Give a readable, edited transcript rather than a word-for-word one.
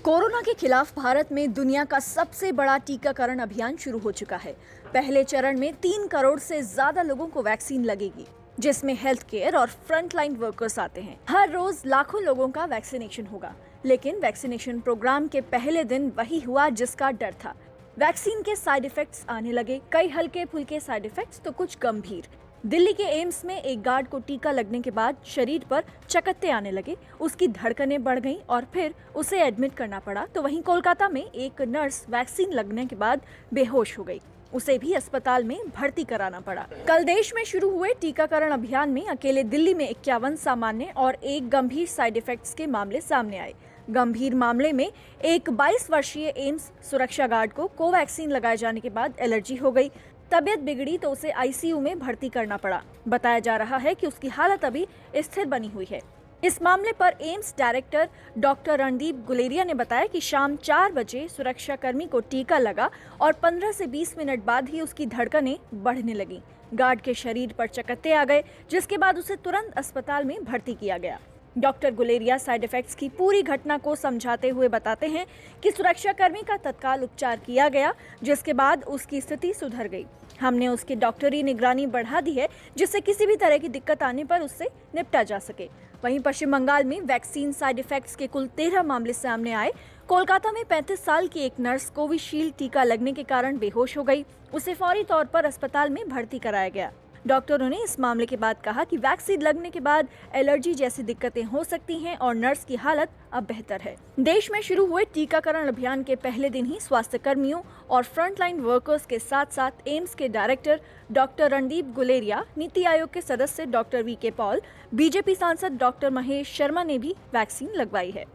Corona के खिलाफ भारत में दुनिया का सबसे बड़ा टीकाकरण अभियान शुरू हो चुका है। पहले चरण में 3 करोड़ से ज्यादा लोगों को वैक्सीन लगेगी, जिसमें हेल्थ केयर और फ्रंटलाइन वर्कर्स आते हैं। हर रोज लाखों लोगों का वैक्सीनेशन होगा, लेकिन वैक्सीनेशन प्रोग्राम के पहले दिन वही हुआ जिसका डर था। वैक्सीन के साइड इफेक्ट्स आने लगे, कई हल्के फुल्के साइड इफेक्ट्स तो कुछ गंभीर। दिल्ली के एम्स में एक गार्ड को टीका लगने के बाद शरीर पर चकत्ते आने लगे, उसकी धड़कनें बढ़ गईं और फिर उसे एडमिट करना पड़ा। तो वहीं कोलकाता में एक नर्स वैक्सीन लगने के बाद बेहोश हो गई, उसे भी अस्पताल में भर्ती कराना पड़ा। कल देश में शुरू हुए टीकाकरण अभियान में अकेले दिल्ली में 51 सामान्य और एक गंभीर साइड इफेक्ट्स के मामले सामने आए। गंभीर मामले में एक 22 वर्षीय एम्स सुरक्षा गार्ड को कोवैक्सीन लगाए जाने के बाद एलर्जी हो गई, तबियत बिगड़ी तो उसे आईसीयू में भर्ती करना पड़ा। बताया जा रहा है कि उसकी हालत अभी स्थिर बनी हुई है। इस मामले पर AIIMS director doctor Randeep Guleria ने बताया कि शाम 4 बजे सुरक्षाकर्मी को टीका लगा और 15 से 20 मिनट बाद ही उसकी धड़कनें बढ़ने लगी। गार्ड के शरीर पर चकत्ते आ गए, जिसके बाद उसे तुरंत अस्पताल में भर्ती किया गया। डॉक्टर गुलेरिया साइड इफेक्ट्स की पूरी घटना को समझाते हुए बताते हैं कि सुरक्षाकर्मी का तत्काल उपचार किया गया, जिसके बाद उसकी स्थिति सुधर गई। हमने उसकी डॉक्टरी निगरानी बढ़ा दी है, जिससे किसी भी तरह की दिक्कत आने पर उससे निपटा जा सके। वहीं पश्चिम बंगाल में वैक्सीन साइड इफेक्ट्स के कुल 13 मामले सामने आए। कोलकाता में 35 साल की एक नर्स कोविशील्ड टीका लगने के कारण बेहोश हो गई, उसे फौरी तौर पर अस्पताल में भर्ती कराया गया। डॉक्टरों ने इस मामले के बाद कहा कि वैक्सीन लगने के बाद एलर्जी जैसी दिक्कतें हो सकती हैं और नर्स की हालत अब बेहतर है। देश में शुरू हुए टीकाकरण अभियान के पहले दिन ही स्वास्थ्य कर्मियों और फ्रंटलाइन वर्कर्स के साथ साथ एम्स के डायरेक्टर डॉक्टर रणदीप गुलेरिया, नीति आयोग के सदस्य डॉक्टर वी के पॉल, बीजेपी सांसद डॉक्टर महेश शर्मा ने भी वैक्सीन लगवाई है।